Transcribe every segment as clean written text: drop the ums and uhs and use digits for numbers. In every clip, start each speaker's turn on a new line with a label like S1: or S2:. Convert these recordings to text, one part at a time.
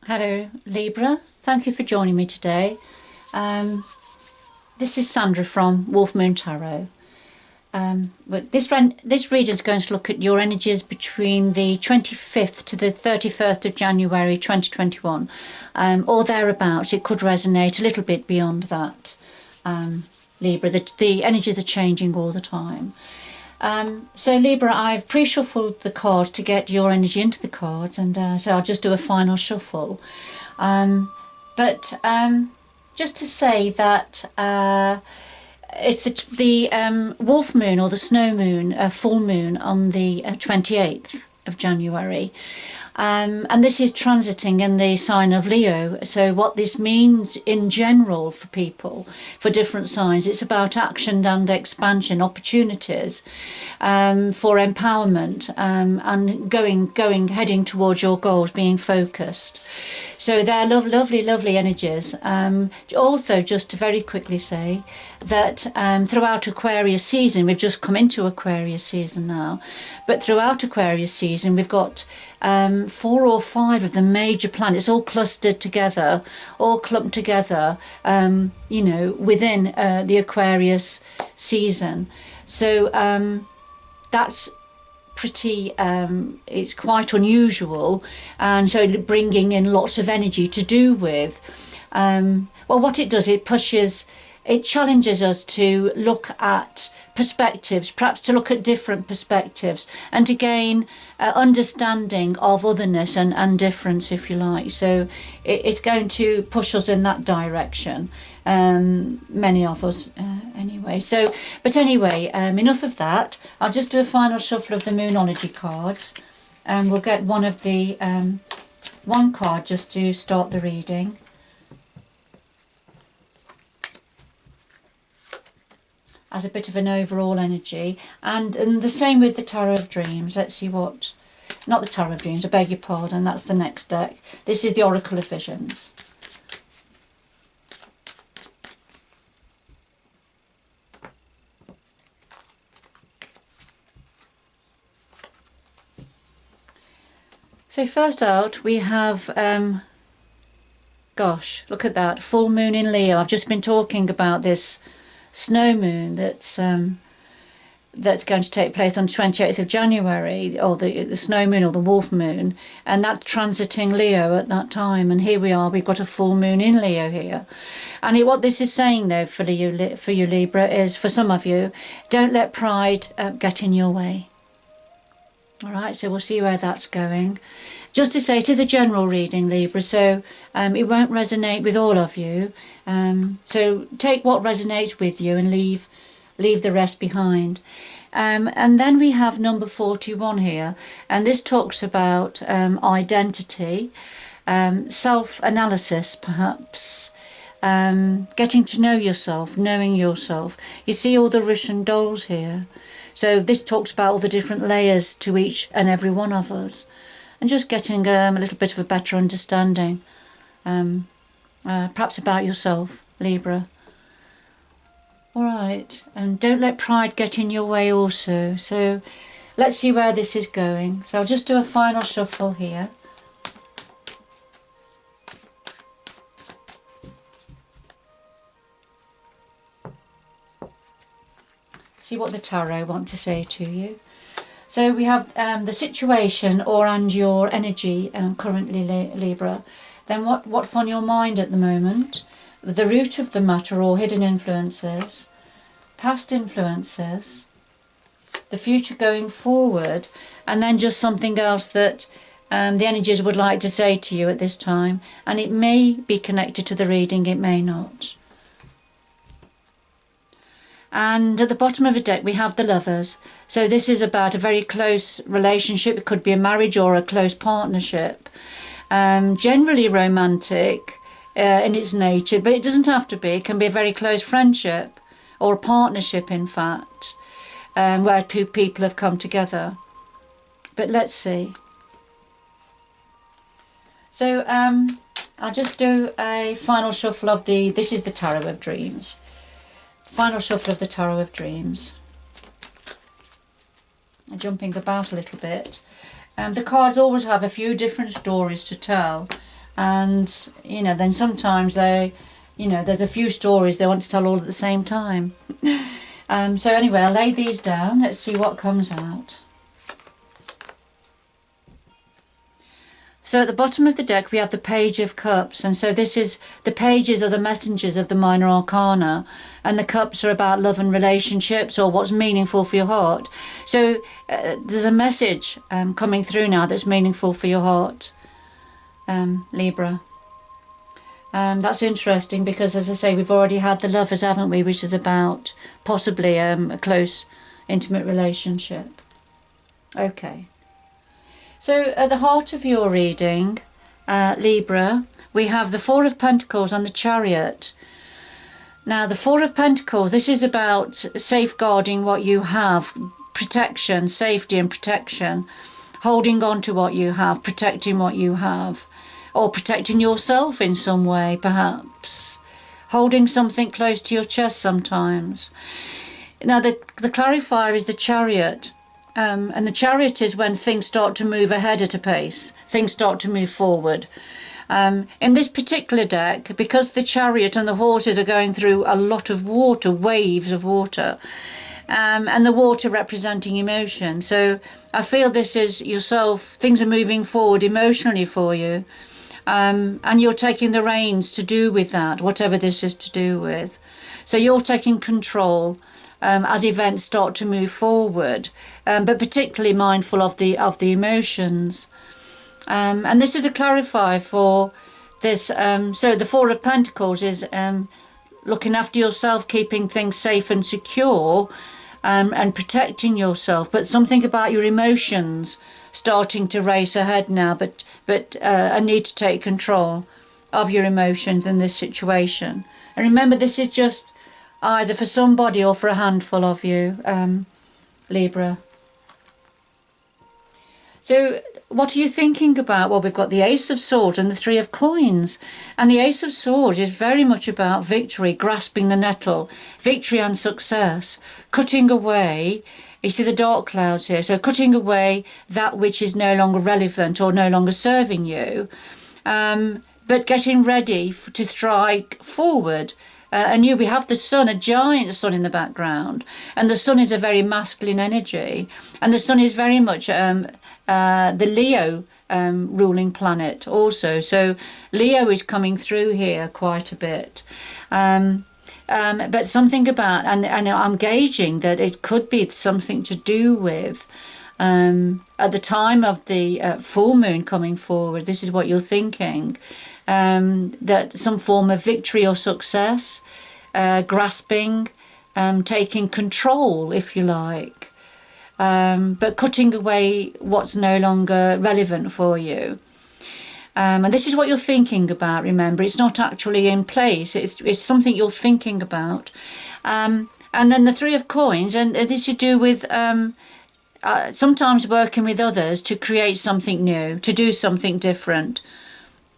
S1: Hello Libra, thank you for joining me today. This is Sandra from Wolf Moon Tarot. But this reading is going to look at your energies between the 25th to the 31st of January 2021, or thereabouts. It could resonate a little bit beyond that. Libra, the energies are changing all the time. So Libra, I've pre-shuffled the cards to get your energy into the cards, and so I'll just do a final shuffle. Just to say that it's the wolf moon or the snow moon, full moon on the 28th of January. And this is transiting in the sign of Leo. So what this means in general for people, for different signs, it's about action and expansion, opportunities for empowerment, and heading towards your goals, being focused. So they're lovely energies. Also, just to very quickly say that throughout Aquarius season, we've just come into Aquarius season now, but throughout Aquarius season, we've got 4 or 5 of the major planets all clustered together, all clumped together, within the Aquarius season. So that's pretty, it's quite unusual, and so bringing in lots of energy to do with, well, what it does, it challenges us to look at perspectives, perhaps to look at different perspectives, and to gain understanding of otherness and difference, if you like. So it's going to push us in that direction, many of us anyway. So, but anyway, enough of that. I'll just do a final shuffle of the Moonology cards, and we'll get one of the one card just to start the reading. As a bit of an overall energy, and the same with the Tarot of Dreams. Let's see what, not the Tarot of Dreams, I beg your pardon, that's the next deck. This is the Oracle of Visions. So first out we have, gosh, look at that, full moon in Leo. I've just been talking about this snow moon that's going to take place on the 28th of January, or the snow moon or the wolf moon, and that's transiting Leo at that time. And here we are, we've got a full moon in Leo here. And what this is saying though for you Libra is, for some of you, don't let pride get in your way. All right, so we'll see where that's going. Just to say, to the general reading, Libra, so it won't resonate with all of you. So take what resonates with you and leave the rest behind. And then we have number 41 here, and this talks about identity, self-analysis perhaps, getting to know yourself, knowing yourself. You see all the Russian dolls here. So this talks about all the different layers to each and every one of us, and just getting a little bit of a better understanding, perhaps about yourself, Libra. All right, and don't let pride get in your way also. So let's see where this is going. So I'll just do a final shuffle here. See what the tarot want to say to you. So we have the situation and your energy currently, Libra. Then what's on your mind at the moment? The root of the matter or hidden influences, past influences, the future going forward, and then just something else that the energies would like to say to you at this time. And it may be connected to the reading, it may not. And at the bottom of the deck we have the Lovers. So this is about a very close relationship. It could be a marriage or a close partnership, generally romantic in its nature, but it doesn't have to be. It can be a very close friendship or a partnership, in fact, where two people have come together. But let's see. So I'll just do a final shuffle of this is the Tarot of Dreams. Final shuffle of the Tarot of Dreams. I'm jumping about a little bit. The cards always have a few different stories to tell. And, you know, then sometimes they, you know, there's a few stories they want to tell all at the same time. So anyway, I'll lay these down. Let's see what comes out. So at the bottom of the deck we have the Page of Cups, and so this is, the pages are the messengers of the minor arcana, and the cups are about love and relationships, or what's meaningful for your heart. So there's a message coming through now that's meaningful for your heart, Libra. That's interesting because, as I say, we've already had the Lovers, haven't we, which is about possibly a close, intimate relationship. Okay. So at the heart of your reading, Libra, we have the Four of Pentacles and the Chariot. Now the Four of Pentacles, this is about safeguarding what you have, protection, safety and protection, holding on to what you have, protecting what you have, or protecting yourself in some way, perhaps. Holding something close to your chest sometimes. Now the clarifier is the Chariot. And the Chariot is when things start to move ahead at a pace, things start to move forward. In this particular deck, because the Chariot and the horses are going through a lot of water, waves of water, and the water representing emotion. So I feel this is yourself, things are moving forward emotionally for you, and you're taking the reins to do with that, whatever this is to do with. So you're taking control as events start to move forward, but particularly mindful of the emotions. And this is a clarifier for this. So the Four of Pentacles is looking after yourself, keeping things safe and secure, and protecting yourself. But something about your emotions starting to race ahead now, but a need to take control of your emotions in this situation. And remember, this is just either for somebody or for a handful of you, Libra. So what are you thinking about? Well, we've got the Ace of Swords and the Three of Coins. And the Ace of Swords is very much about victory, grasping the nettle, victory and success, cutting away. You see the dark clouds here. So cutting away that which is no longer relevant or no longer serving you, but getting ready to strike forward. And we have the sun, a giant sun in the background, and the sun is a very masculine energy, and the sun is very much the Leo ruling planet also. So Leo is coming through here quite a bit, but something about, and I'm gauging that it could be something to do with at the time of the full moon coming forward. This is what you're thinking. That some form of victory or success, grasping, taking control, if you like, but cutting away what's no longer relevant for you. And this is what you're thinking about, remember. It's not actually in place. It's something you're thinking about. And then the Three of Coins, and this to do with sometimes working with others to create something new, to do something different,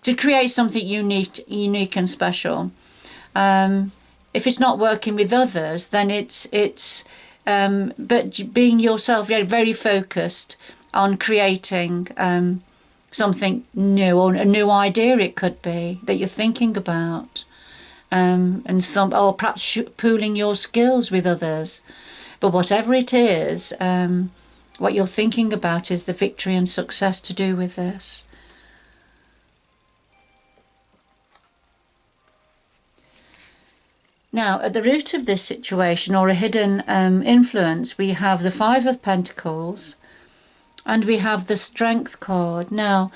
S1: to create something unique and special. If it's not working with others, then it's but being yourself, very focused on creating something new, or a new idea it could be that you're thinking about, and or perhaps pooling your skills with others. But whatever it is, what you're thinking about is the victory and success to do with this. Now, at the root of this situation, or a hidden influence, we have the Five of Pentacles, and we have the Strength card. Now,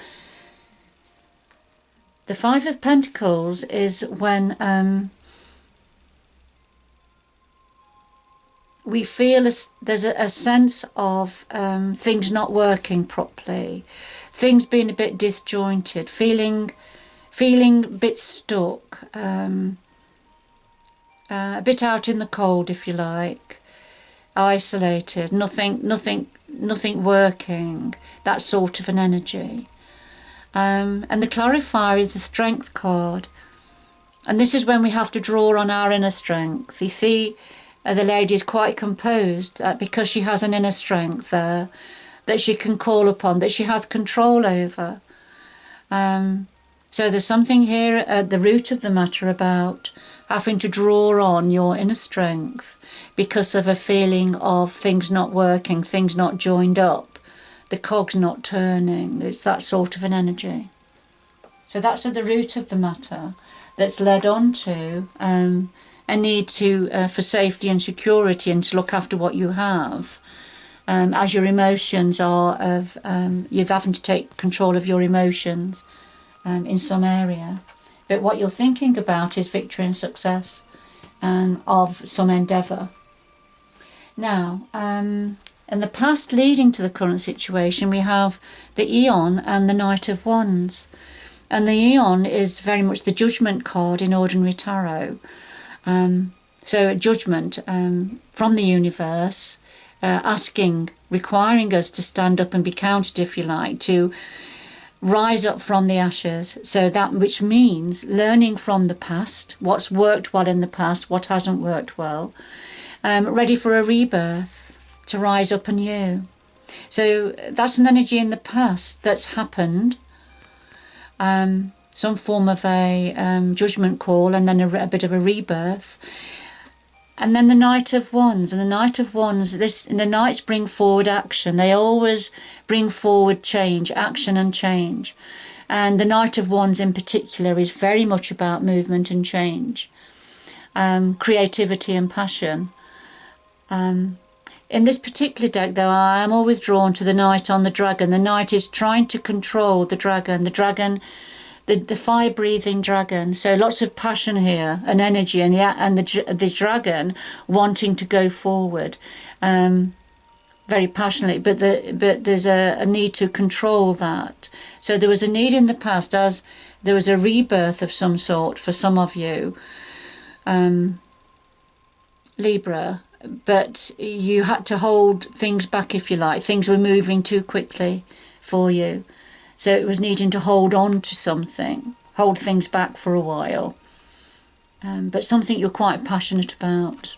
S1: the Five of Pentacles is when we feel there's a sense of things not working properly, things being a bit disjointed, feeling a bit stuck, a bit out in the cold, if you like, isolated, nothing working, that sort of an energy. And the clarifier is the Strength card, and this is when we have to draw on our inner strength. You see, the lady is quite composed because she has an inner strength there that she can call upon, that she has control over. So there's something here at the root of the matter about having to draw on your inner strength because of a feeling of things not working, things not joined up, the cogs not turning. It's that sort of an energy. So that's at the root of the matter that's led on to a need to for safety and security and to look after what you have. As your emotions are of, you're having to take control of your emotions in some area. But what you're thinking about is victory and success of some endeavour. Now, in the past leading to the current situation, we have the Eon and the Knight of Wands. And the Eon is very much the judgment card in ordinary tarot. So a judgment from the universe, requiring us to stand up and be counted, if you like, to rise up from the ashes. So that which means learning from the past, what's worked well in the past, what hasn't worked well, ready for a rebirth, to rise up anew. So that's an energy in the past that's happened, some form of a judgment call, and then a bit of a rebirth. And then the Knight of Wands, and the Knight of Wands, the Knights bring forward action. They always bring forward change, action and change. And the Knight of Wands in particular is very much about movement and change, creativity and passion. In this particular deck, though, I am always drawn to the Knight on the Dragon. The Knight is trying to control the Dragon. The fire-breathing dragon. So lots of passion here and energy, and the dragon wanting to go forward, very passionately. But there's a need to control that. So there was a need in the past, as there was a rebirth of some sort for some of you, Libra. But you had to hold things back, if you like. Things were moving too quickly for you. So it was needing to hold on to something, hold things back for a while. But something you're quite passionate about,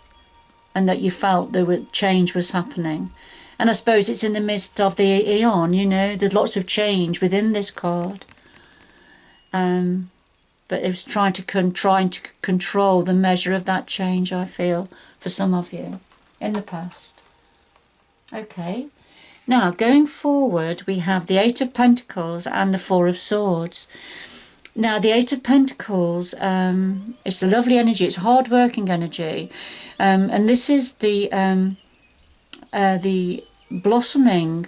S1: and that you felt change was happening. And I suppose it's in the midst of the Eon, there's lots of change within this card. But it was trying to control the measure of that change, I feel, for some of you in the past. Okay. Now, going forward, we have the Eight of Pentacles and the Four of Swords. Now, the Eight of Pentacles, it's a lovely energy. It's hard-working energy. And this is the blossoming,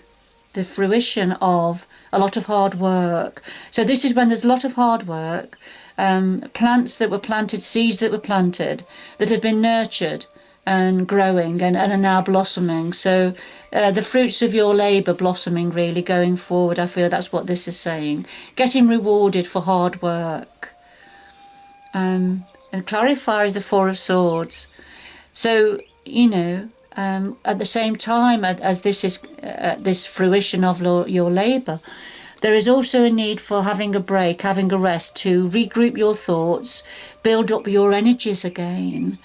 S1: the fruition of a lot of hard work. So this is when there's a lot of hard work, plants that were planted, seeds that were planted, that have been nurtured and growing and are now blossoming. So the fruits of your labour blossoming, really, going forward. I feel that's what this is saying. Getting rewarded for hard work. And clarifies the Four of Swords. So, at the same time as this is this fruition of your labour, there is also a need for having a break, having a rest, to regroup your thoughts, build up your energies again.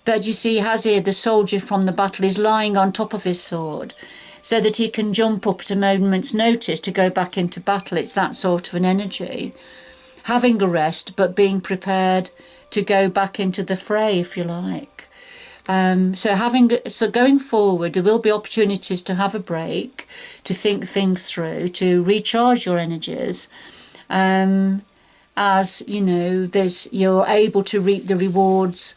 S1: But you see, Hazir, the soldier from the battle, is lying on top of his sword so that he can jump up at a moment's notice to go back into battle. It's that sort of an energy. Having a rest, but being prepared to go back into the fray, if you like. So going forward, there will be opportunities to have a break, to think things through, to recharge your energies. As you're able to reap the rewards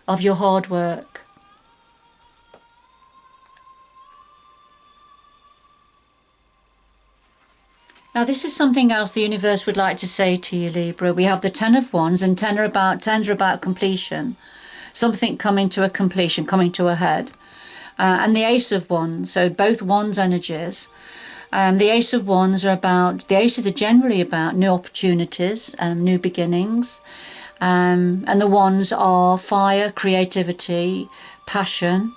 S1: of your hard work. Now, this is something else the universe would like to say to you, Libra. We have the Ten of Wands, and tens are about completion, something coming to a completion, coming to a head, and the Ace of Wands. So both Wands energies. The Ace of Wands the Aces are generally about new opportunities, new beginnings. And the Wands are fire, creativity, passion.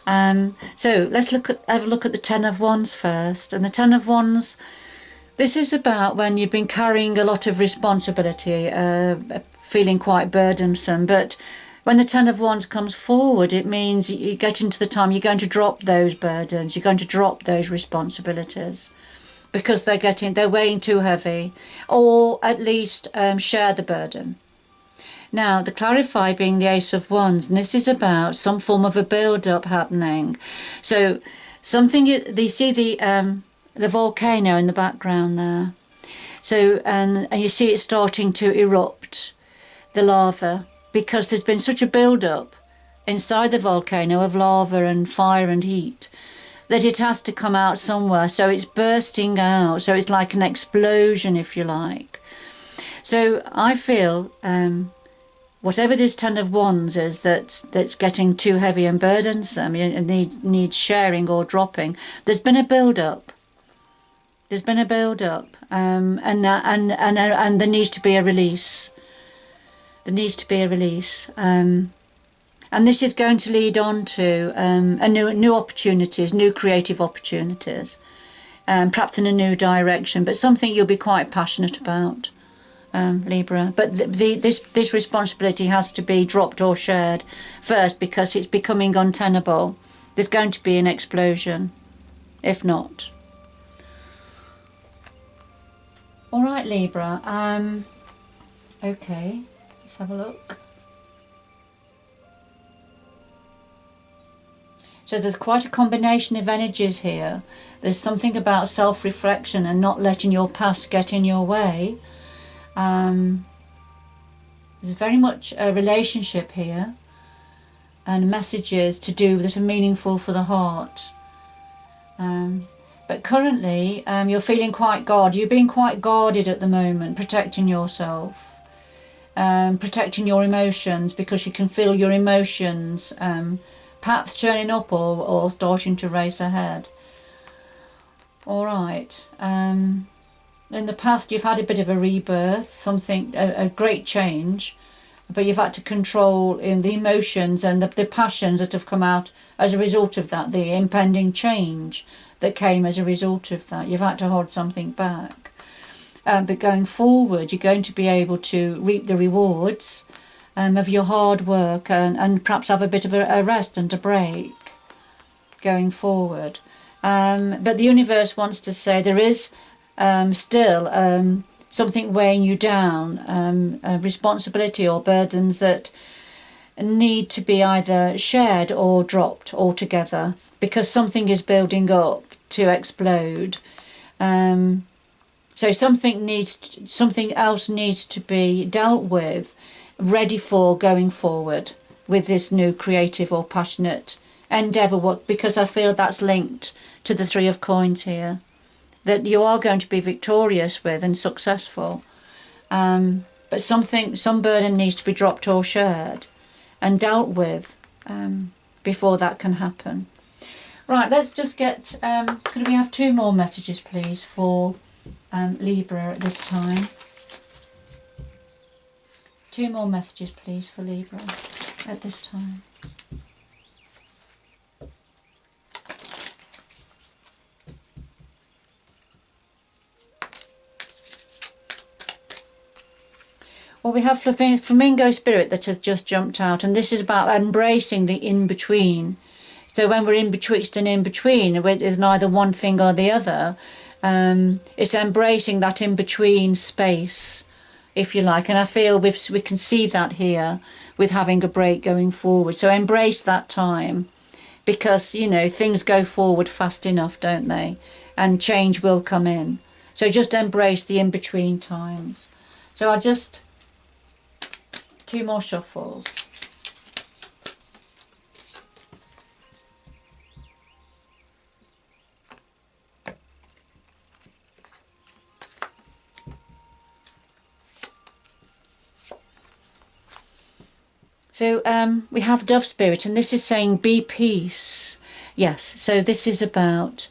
S1: So let's have a look at the Ten of Wands first. And the Ten of Wands, this is about when you've been carrying a lot of responsibility, feeling quite burdensome. But when the Ten of Wands comes forward, it means you get into the time you're going to drop those burdens, you're going to drop those responsibilities. because they're weighing too heavy, or at least share the burden. Now, the clarify being the Ace of Wands, and this is about some form of a build-up happening. So something, you see the volcano in the background there. So, and you see it starting to erupt, the lava, because there's been such a build-up inside the volcano of lava and fire and heat that it has to come out somewhere. So it's bursting out. So it's like an explosion, if you like. So I feel whatever this Ten of Wands is that's getting too heavy and burdensome, and needs sharing or dropping, there's been a build-up. There's been a build-up, and there needs to be a release. There needs to be a release, and this is going to lead on to new opportunities, new creative opportunities, perhaps in a new direction, but something you'll be quite passionate about. Libra, but this responsibility has to be dropped or shared first, because it's becoming untenable. There's going to be an explosion, if not. All right, Libra. Okay, let's have a look. So there's quite a combination of energies here. There's something about self-reflection and not letting your past get in your way. There's very much a relationship here and messages to do that are meaningful for the heart. But currently you're feeling quite guarded. You're being quite guarded at the moment, protecting yourself, protecting your emotions, because you can feel your emotions perhaps turning up or starting to race ahead. All right. In the past, you've had a bit of a rebirth, something, a great change, but you've had to control the emotions and the passions that have come out as a result of that, the impending change that came as a result of that. You've had to hold something back. But going forward, you're going to be able to reap the rewards of your hard work, and perhaps have a bit of a rest and a break going forward. But the universe wants to say there is still something weighing you down, responsibility or burdens that need to be either shared or dropped altogether, because something is building up to explode. So something else needs to be dealt with, ready for going forward with this new creative or passionate endeavour, because I feel that's linked to the Three of Coins here, that you are going to be victorious with and successful. But some burden needs to be dropped or shared and dealt with before that can happen. Right, let's just get, could we have 2 more messages please for Libra at this time? 2 more messages please for Libra at this time. Well, we have Flamingo Spirit that has just jumped out, and this is about embracing the in-between. So when we're in betwixt and in between, there's neither one thing or the other. It's embracing that in-between space, if you like. And I feel we can see that here with having a break going forward. So embrace that time, because, you know, things go forward fast enough, don't they? And change will come in. So just embrace the in-between times. So I'll just... 2 more shuffles. So we have Dove Spirit, and this is saying be peace. Yes, so this is about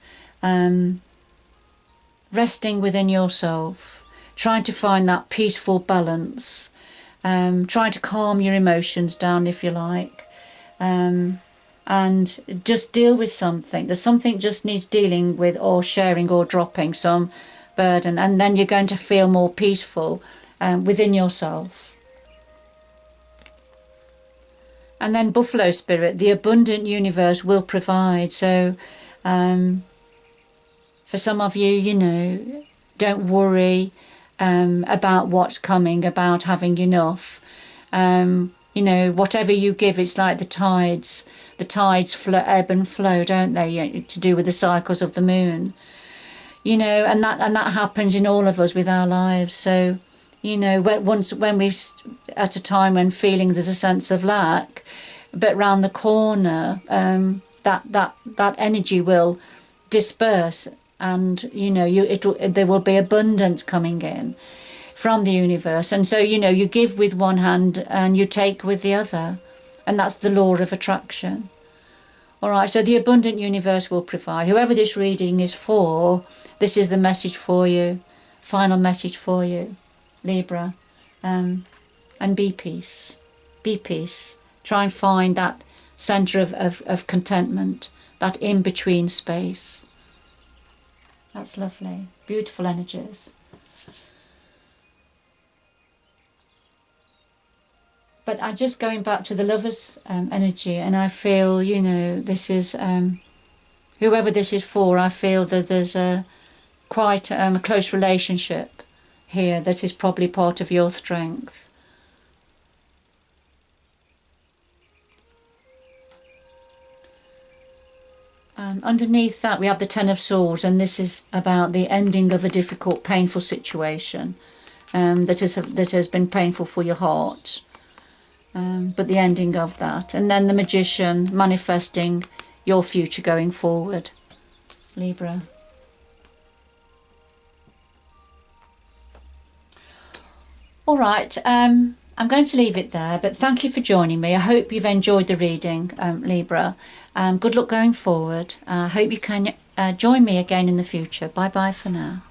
S1: resting within yourself, trying to find that peaceful balance. Trying to calm your emotions down, if you like, and just deal with something. There's something just needs dealing with, or sharing, or dropping some burden, and then you're going to feel more peaceful within yourself. And then Buffalo Spirit, the abundant universe will provide. So For some of you, you know, don't worry about what's coming, about having enough. You know, whatever you give, it's like the tides. The tides ebb and flow, don't they? To do with the cycles of the moon. You know, and that happens in all of us with our lives. So, you know, when we're at a time when feeling there's a sense of lack, but round the corner, that energy will disperse, and you know, there will be abundance coming in from the universe. And so, you know, you give with one hand and you take with the other, and that's the law of attraction. All right, so the abundant universe will provide. Whoever this reading is for, this is the message for you, final message for you, Libra. And be peace. Be peace. Try and find that centre of contentment, that in-between space. That's lovely. Beautiful energies. But I'm just going back to the Lover's energy, and I feel, you know, this is, whoever this is for, I feel that there's quite a close relationship here that is probably part of your strength. Underneath that we have the Ten of Swords, and this is about the ending of a difficult, painful situation that has been painful for your heart. But the ending of that, and then the Magician manifesting your future going forward, Libra. All right, I'm going to leave it there, but thank you for joining me. I hope you've enjoyed the reading, Libra. Good luck going forward. I hope you can join me again in the future. Bye bye for now.